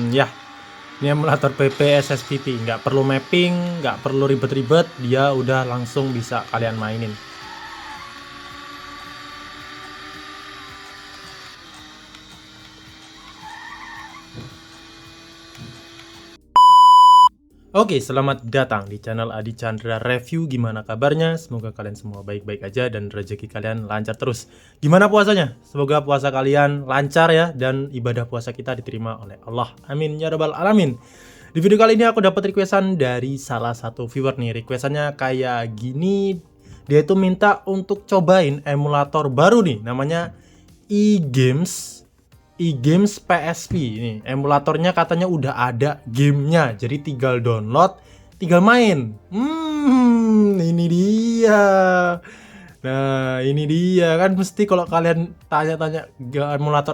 Ya, ini emulator PP SSPP, nggak perlu mapping, nggak perlu ribet-ribet, dia udah langsung bisa kalian mainin. Oke, selamat datang di channel Adi Chandra Review. Gimana kabarnya? Semoga kalian semua baik-baik aja dan rezeki kalian lancar terus. Gimana puasanya? Semoga puasa kalian lancar ya dan ibadah puasa kita diterima oleh Allah. Amin ya rabbal alamin. Di video kali ini aku dapat requestan dari salah satu viewer nih. Requestannya kayak gini. Dia itu minta untuk cobain emulator baru nih, namanya eGames PSP. Ini emulatornya katanya udah ada gamenya, jadi tinggal download, tinggal main. Ini dia. Nah, ini dia kan, mesti kalau kalian tanya-tanya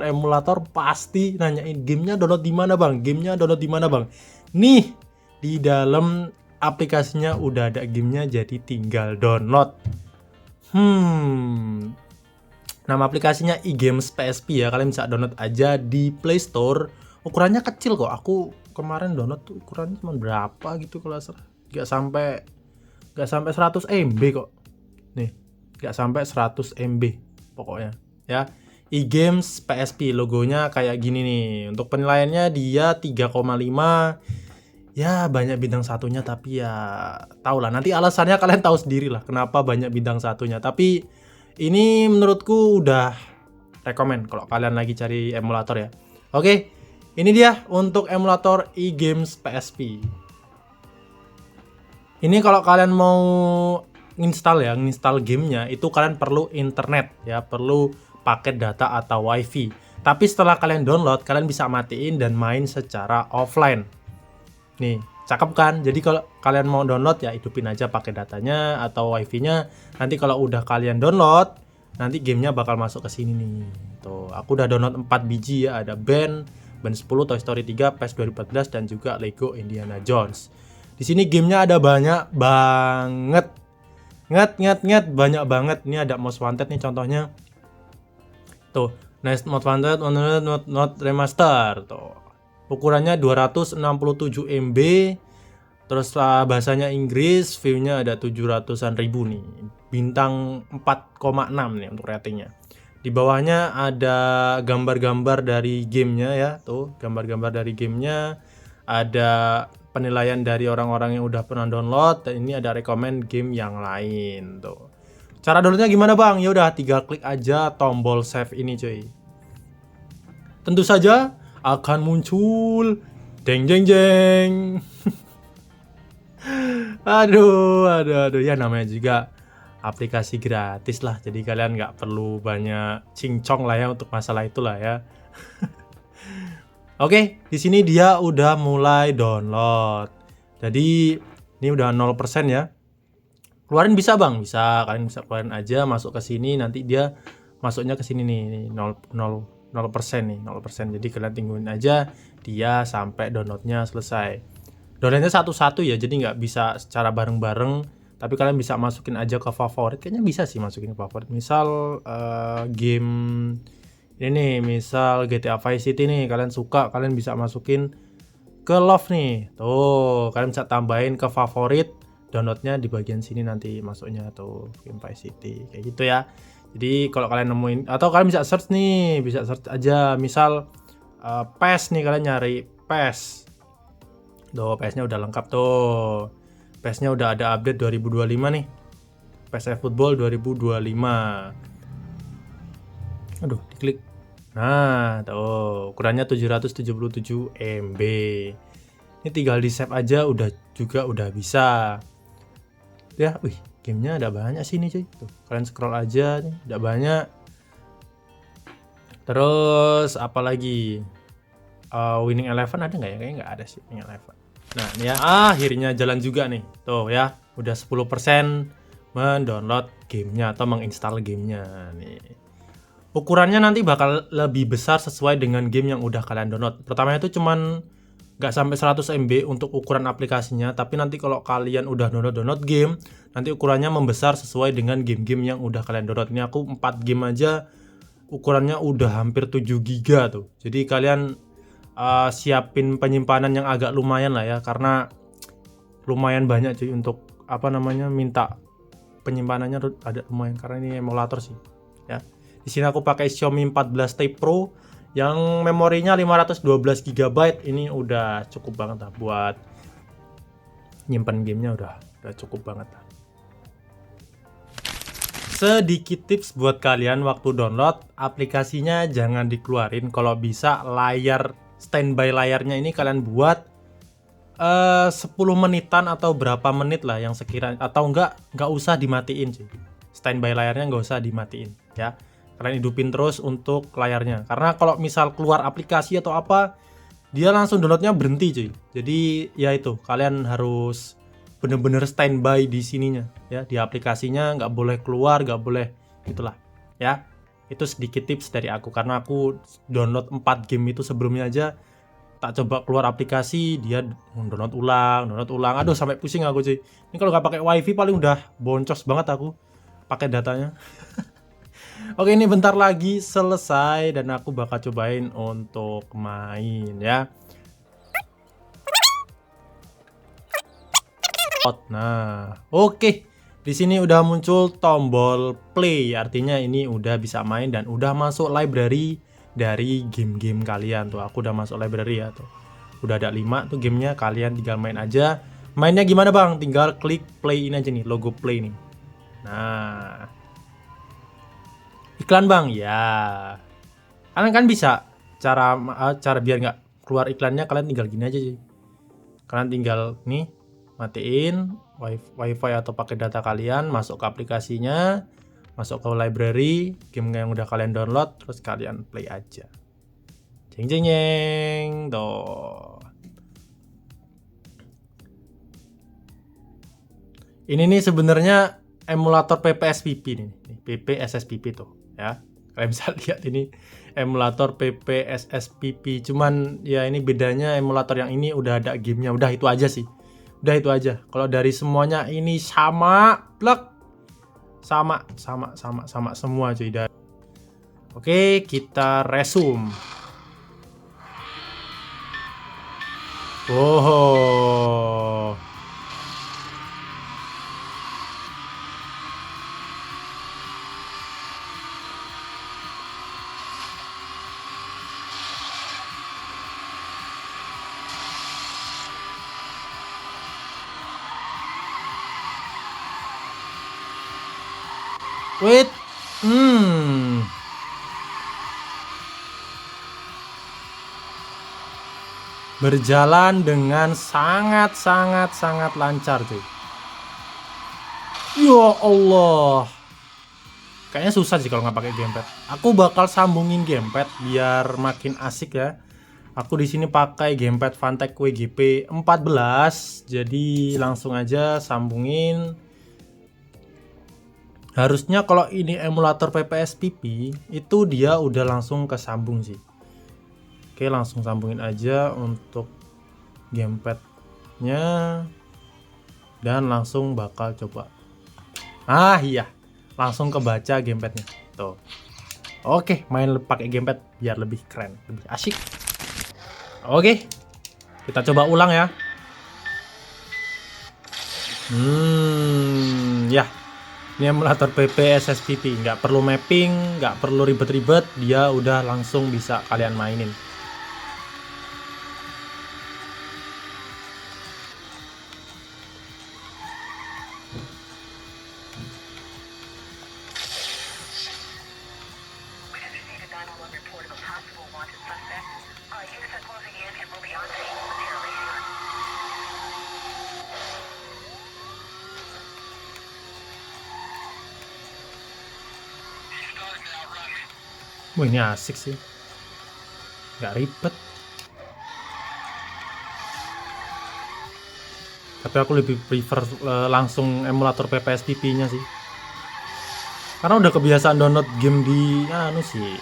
emulator pasti nanyain gamenya download di mana bang, gamenya download di mana bang. Nih, di dalam aplikasinya udah ada gamenya, jadi tinggal download. Nama aplikasinya eGames PSP ya, kalian bisa download aja di Play Store. Ukurannya kecil kok, aku kemarin download tuh ukurannya cuma berapa gitu kalau salah. Gak sampai 100 MB kok. Nih, gak sampai 100 MB pokoknya ya. eGames PSP, logonya kayak gini nih. Untuk penilaiannya dia 3,5. Ya banyak bintang satunya, tapi ya tau lah, nanti alasannya kalian tahu sendiri lah kenapa banyak bintang satunya. Tapi ini menurutku udah rekomen kalau kalian lagi cari emulator ya. Oke, ini dia untuk emulator eGames PSP. Ini kalau kalian mau install gamenya, itu kalian perlu internet ya, perlu paket data atau wifi. Tapi setelah kalian download, kalian bisa matiin dan main secara offline. Nih, cakep kan? Jadi kalau kalian mau download ya hidupin aja pakai datanya atau wifi-nya. Nanti kalau udah kalian download, nanti gamenya bakal masuk ke sini nih. Tuh, aku udah download 4 biji ya, ada Ben 10, Toy Story 3, PES 2014 dan juga Lego Indiana Jones. Di sini gamenya ada banyak banget. Banyak banget. Ini ada Most Wanted nih contohnya. Tuh, Most Wanted Not Remaster tuh. Ukurannya 267 MB. Terus bahasanya Inggris, view-nya ada 700-an ribu nih. Bintang 4,6 nih untuk ratingnya. Di bawahnya ada gambar-gambar dari gamenya ya, tuh gambar-gambar dari gamenya. Ada penilaian dari orang-orang yang udah pernah download, dan ini ada rekomend game yang lain tuh. Cara downloadnya gimana bang? Ya udah, tinggal klik aja tombol save ini cuy. Tentu saja akan muncul jeng. Aduh, ya namanya juga aplikasi gratis lah, jadi kalian nggak perlu banyak cincong lah ya untuk masalah itulah ya. Oke, di sini dia udah mulai download. Jadi ini udah 0% ya. Keluarin bisa bang, bisa, kalian bisa keluarin aja, masuk ke sini, nanti dia masuknya ke sini nih 0% nih, 0%. Jadi kalian tungguin aja dia sampai downloadnya selesai. Downloadnya satu-satu ya, jadi nggak bisa secara bareng-bareng, tapi kalian bisa masukin aja ke favorit. Kayaknya bisa sih masukin ke favorit. Misal game ini nih, misal GTA Vice City nih, kalian suka, kalian bisa masukin ke love nih. Tuh, kalian bisa tambahin ke favorit, downloadnya di bagian sini nanti masuknya tuh, game Vice City kayak gitu ya. Jadi kalau kalian nemuin, atau kalian bisa search nih, bisa search aja misal PES nih, kalian nyari PES. Tuh, PES-nya udah lengkap tuh. PES-nya udah ada update 2025 nih. PES Football 2025. Aduh, diklik. Nah, tuh, ukurannya 777 MB. Ini tinggal di save aja udah bisa. Ya, wih, gamenya ada banyak sih nih cuy. Tuh, kalian scroll aja nih, ada banyak. Terus apalagi? Winning Eleven ada nggak ya? Kayaknya nggak ada sih Winning Eleven. Nah, ini ya, akhirnya jalan juga nih. Tuh ya, udah 10% mendownload gamenya atau menginstal gamenya nih. Ukurannya nanti bakal lebih besar sesuai dengan game yang udah kalian download. Pertamanya itu cuman nggak sampai 100 MB untuk ukuran aplikasinya, tapi nanti kalau kalian udah download game, nanti ukurannya membesar sesuai dengan game-game yang udah kalian download. Ini aku 4 game aja ukurannya udah hampir 7 GB tuh. Jadi kalian siapin penyimpanan yang agak lumayan lah ya, karena lumayan banyak cuy untuk minta penyimpanannya ada lumayan, karena ini emulator sih ya. Di sini aku pakai Xiaomi 14T Pro yang memorinya 512 GB. Ini udah cukup banget lah buat nyimpen gamenya, udah cukup banget lah. Sedikit tips buat kalian waktu download aplikasinya, jangan dikeluarin. Kalau bisa standby layarnya ini kalian buat 10 menitan atau berapa menit lah yang sekiranya, atau nggak usah dimatiin sih. Standby layarnya nggak usah dimatiin ya. Kalian hidupin terus untuk layarnya, karena kalau misal keluar aplikasi atau apa, dia langsung downloadnya berhenti cuy. Jadi ya itu, kalian harus bener-bener standby di sininya ya, di aplikasinya nggak boleh keluar, nggak boleh gitulah ya. Itu sedikit tips dari aku, karena aku download 4 game itu sebelumnya aja tak coba keluar aplikasi, dia download ulang, aduh sampai pusing aku cuy. Ini kalau nggak pakai wifi paling udah boncos banget aku pakai datanya. Oke, ini bentar lagi selesai dan aku bakal cobain untuk main ya. Nah, oke. Di sini udah muncul tombol play, artinya ini udah bisa main dan udah masuk library dari game-game kalian tuh. Aku udah masuk library ya tuh. Udah ada 5 tuh gamenya, kalian tinggal main aja. Mainnya gimana bang? Tinggal klik play ini aja nih, logo play nih. Nah, iklan bang ya. Kalian kan bisa cara biar nggak keluar iklannya, kalian tinggal gini aja sih. Kalian tinggal nih matiin wifi atau pakai data kalian, masuk ke aplikasinya, masuk ke library game yang udah kalian download, terus kalian play aja. Jeng jeng jeng tuh. Ini nih sebenarnya emulator PPSPP nih, PPSSPP tuh ya. Kalian bisa lihat ini emulator PPSSPP, cuman ya ini bedanya emulator yang ini udah ada gamenya, udah itu aja sih. Udah itu aja. Kalau dari semuanya ini sama, plek. Sama semua cuy. Oke, kita resume. Wow. Wait. Berjalan dengan sangat lancar cuy. Ya Allah. Kayaknya susah sih kalau nggak pakai gamepad. Aku bakal sambungin gamepad biar makin asik ya. Aku di sini pakai gamepad Fantech WGP 14. Jadi langsung aja sambungin. Harusnya kalau ini emulator PPSPP itu dia udah langsung kesambung sih. Oke, langsung sambungin aja untuk gamepadnya dan langsung bakal coba. Ah iya, langsung kebaca gamepadnya tuh. Oke, main pakai gamepad biar lebih keren, lebih asik. Oke, kita coba ulang ya. Ya. Ini emulator PPSSPP, nggak perlu mapping, nggak perlu ribet-ribet, dia udah langsung bisa kalian mainin. Wah, ini asik sih, nggak ribet. Tapi aku lebih prefer langsung emulator PPSPP nya sih, karena udah kebiasaan download game di sih.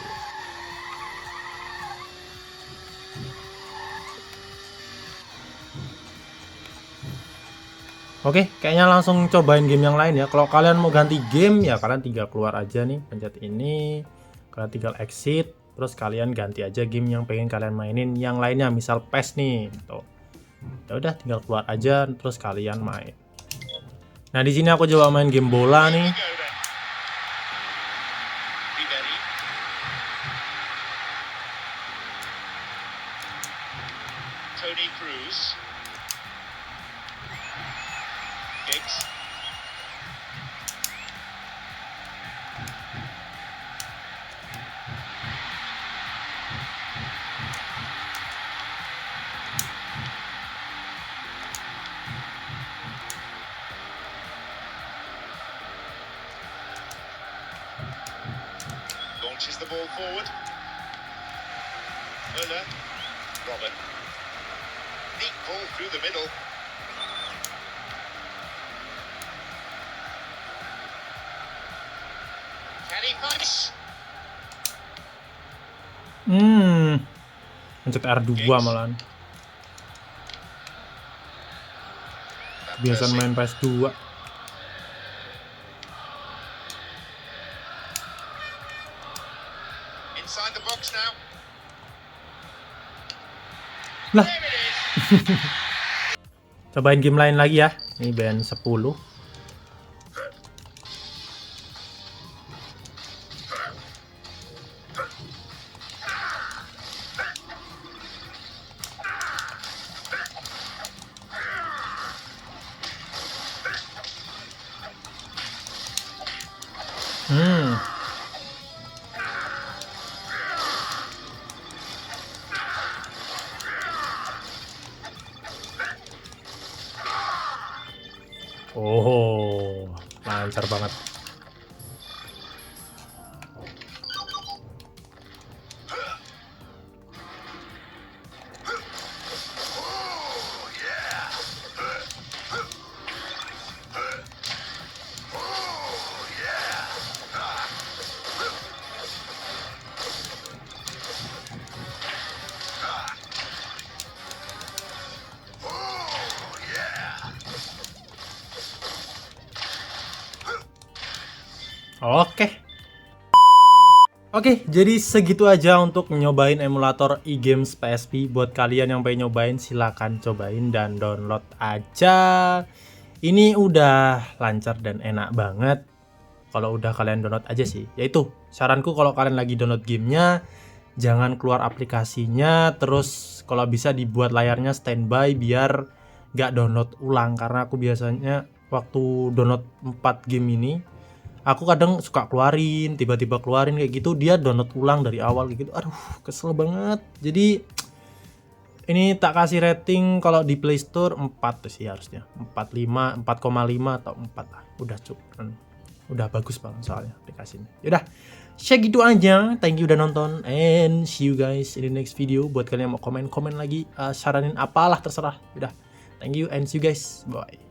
Oke, kayaknya langsung cobain game yang lain ya. Kalau kalian mau ganti game ya kalian tinggal keluar aja nih, pencet ini, kalian tinggal exit. Terus kalian ganti aja game yang pengen kalian mainin yang lainnya, misal PES nih gitu. Ya udah tinggal keluar aja terus kalian main. Nah, di sini aku coba main game bola nih. Toni Kroos. Giggs. Launches the ball forward. Müller. Robert. Neat ball through the middle. Can he finish? Pencet R2 malahan. Biasa main PS2. Inside the box now. Lah, There it is. cobain game lain lagi ya. Ini band 10. Oh, lancar banget. Oke, jadi segitu aja untuk nyobain emulator eGames PSP. Buat kalian yang pengen nyobain, silahkan cobain dan download aja. Ini udah lancar dan enak banget. Kalau udah kalian download aja sih. Yaitu, saranku kalau kalian lagi download gamenya, jangan keluar aplikasinya. Terus kalau bisa dibuat layarnya standby biar gak download ulang. Karena aku biasanya waktu download 4 game ini, aku kadang suka keluarin, tiba-tiba keluarin kayak gitu, dia download ulang dari awal kayak gitu. Aduh, kesel banget. Jadi ini tak kasih rating kalau di Play Store 4 sih harusnya. 4,5 atau 4 lah. Udah cukup. Udah bagus banget soalnya aplikasinya. Yaudah, segitu aja. Thank you udah nonton and see you guys in the next video. Buat kalian yang mau komen lagi, saranin apalah terserah. Udah. Thank you and see you guys. Bye.